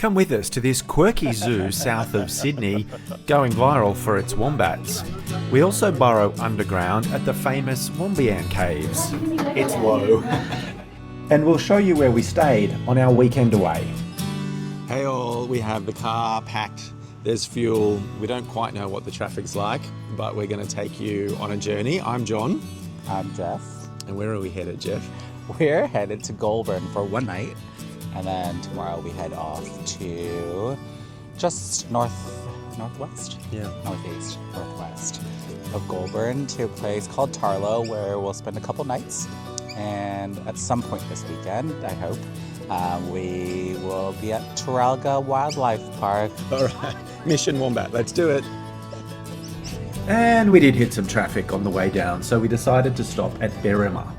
Come with us to this quirky zoo south of Sydney, going viral for its wombats. We also burrow underground at the famous Wombeyan Caves. It's low. And we'll show you where we stayed on our weekend away. Hey all, we have the car packed. There's fuel. We don't quite know what the traffic's like, but we're going to take you on a journey. I'm John. I'm Jeff. And where are we headed, Jeff? We're headed to Goulburn for one night, and then tomorrow we head off to just northwest? Yeah. Northeast, northwest of Goulburn to a place called Tarlow where we'll spend a couple nights. And at some point this weekend, I hope, we will be at Taralga Wildlife Park. All right, Mission Wombat, let's do it. And we did hit some traffic on the way down, so we decided to stop at Berrima.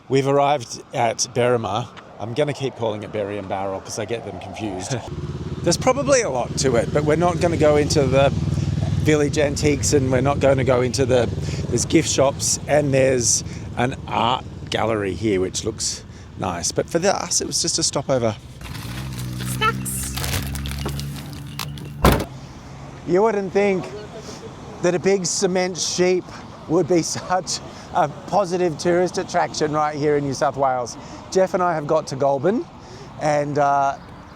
We've arrived at Berrima. I'm going to keep calling it Berry and Barrel because I get them confused. There's probably a lot to it, but we're not going to go into the village antiques, and we're not going to go into there's gift shops, and there's an art gallery here which looks nice. But for us, it was just a stopover. Snacks. You wouldn't think that a big cement sheep would be such a positive tourist attraction right here in New South Wales. Jeff and I have got to Goulburn, and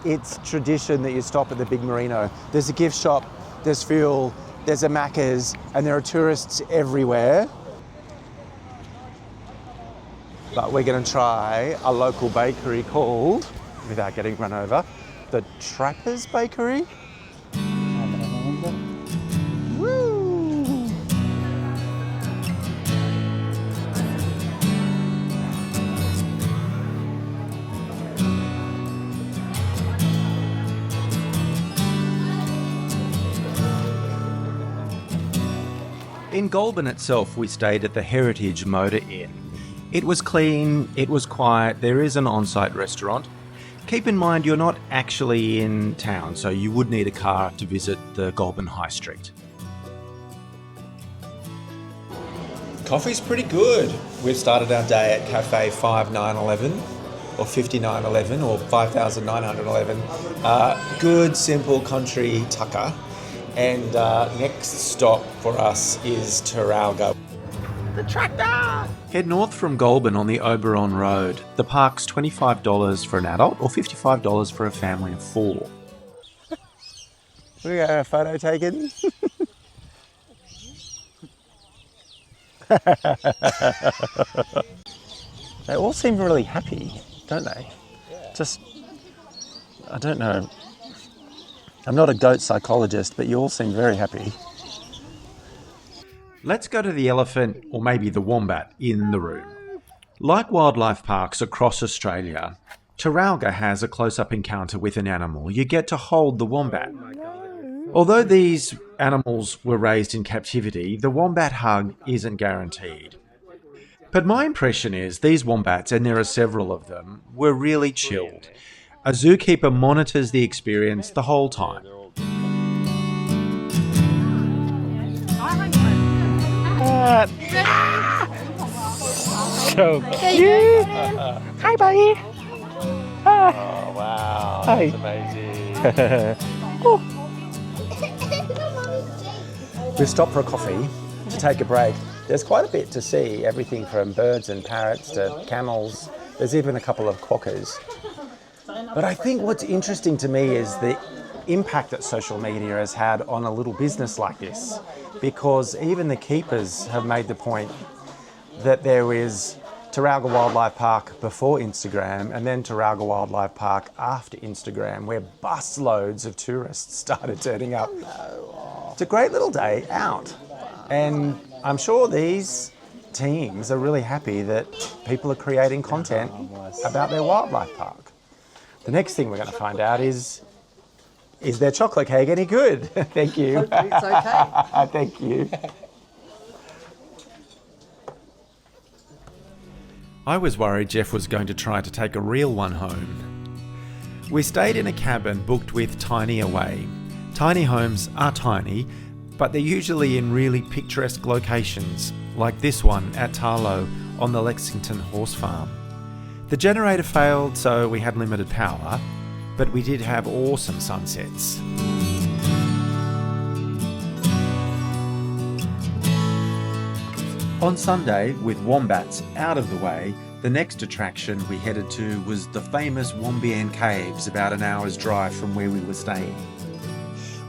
it's tradition that you stop at the big merino. There's a gift shop, there's fuel, there's a Macca's, and there are tourists everywhere. But we're going to try a local bakery called, without getting run over, the Trappers Bakery. In Goulburn itself, we stayed at the Heritage Motor Inn. It was clean, it was quiet, there is an on-site restaurant. Keep in mind you're not actually in town, so you would need a car to visit the Goulburn High Street. Coffee's pretty good. We've started our day at Cafe 5911 or 5911 or 5911. Good, simple country tucker. And next stop for us is Taralga. The tractor! Head north from Goulburn on the Oberon Road. The park's $25 for an adult or $55 for a family of four. We got a photo taken. They all seem really happy, don't they? Just, I don't know. I'm not a goat psychologist, but you all seem very happy. Let's go to the elephant, or maybe the wombat, in the room. Like wildlife parks across Australia, Taralga has a close-up encounter with an animal. You get to hold the wombat. Although these animals were raised in captivity, the wombat hug isn't guaranteed. But my impression is these wombats, and there are several of them, were really chilled. A zookeeper monitors the experience the whole time. So cute! Hi, buddy! Oh, wow. Hi. That's amazing. We've stopped for a coffee to take a break. There's quite a bit to see, everything from birds and parrots to camels. There's even a couple of quokkas. But I think what's interesting to me is the impact that social media has had on a little business like this, because even the keepers have made the point that there is Taralga Wildlife Park before Instagram and then Taralga Wildlife Park after Instagram, where busloads of tourists started turning up. It's a great little day out, and I'm sure these teams are really happy that people are creating content about their wildlife park. The next thing we're going to find out is their chocolate cake any good? Thank you. Hopefully it's okay. Thank you. I was worried Jeff was going to try to take a real one home. We stayed in a cabin booked with Tiny Away. Tiny homes are tiny, but they're usually in really picturesque locations, like this one at Tarlow on the Lexington Horse Farm. The generator failed, so we had limited power, but we did have awesome sunsets. On Sunday, with wombats out of the way, the next attraction we headed to was the famous Wombeyan Caves, about an hour's drive from where we were staying.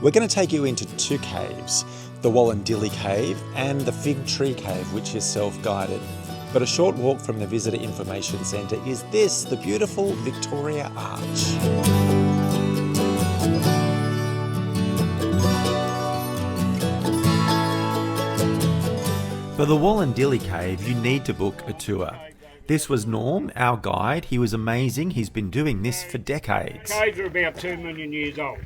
We're going to take you into two caves, the Wollondilly Cave and the Fig Tree Cave, which is self-guided. But a short walk from the Visitor Information Centre is this, the beautiful Victoria Arch. For the Wollondilly Cave, you need to book a tour. This was Norm, our guide. He was amazing. He's been doing this for decades. Caves are about 2 million years old.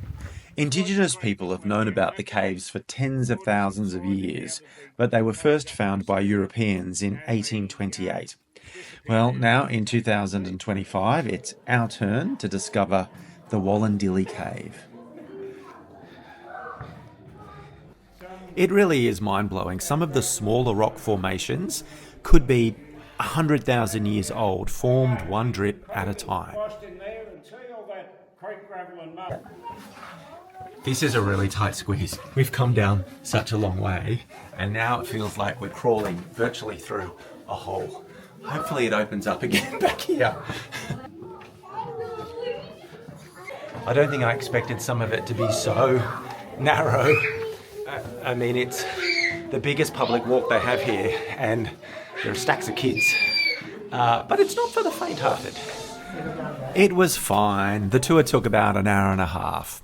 Indigenous people have known about the caves for tens of thousands of years, but they were first found by Europeans in 1828. Well, now in 2025, it's our turn to discover the Wollondilly Cave. It really is mind-blowing. Some of the smaller rock formations could be 100,000 years old, formed one drip at a time. This is a really tight squeeze. We've come down such a long way, and now it feels like we're crawling virtually through a hole. Hopefully it opens up again back here. I don't think I expected some of it to be so narrow. I mean, it's the biggest public walk they have here, and there are stacks of kids. But it's not for the faint-hearted. It was fine. The tour took about an hour and a half.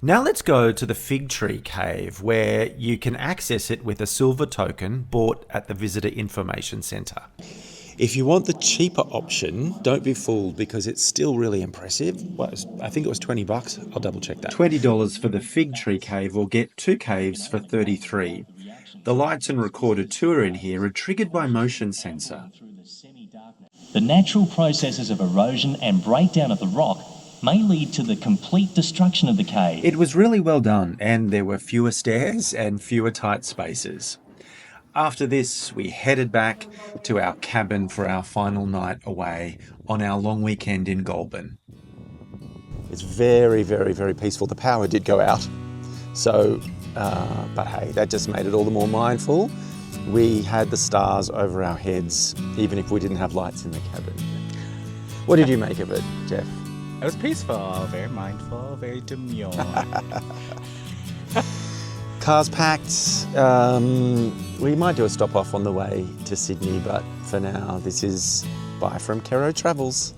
Now let's go to the Fig Tree Cave, where you can access it with a silver token bought at the Visitor Information Centre. If you want the cheaper option, don't be fooled because it's still really impressive. Well, I think it was $20. I'll double check that. $20 for the Fig Tree Cave, or get two caves for $33. The lights and recorded tour in here are triggered by motion sensor. The natural processes of erosion and breakdown of the rock may lead to the complete destruction of the cave. It was really well done, and there were fewer stairs and fewer tight spaces. After this, we headed back to our cabin for our final night away on our long weekend in Goulburn. It's very, very, very peaceful. The power did go out. So, but hey, that just made it all the more mindful. We had the stars over our heads, even if we didn't have lights in the cabin. What did you make of it, Jeff? It was peaceful, very mindful, very demure. Cars packed. We might do a stop off on the way to Sydney, but for now, this is bye from Kerro Travels.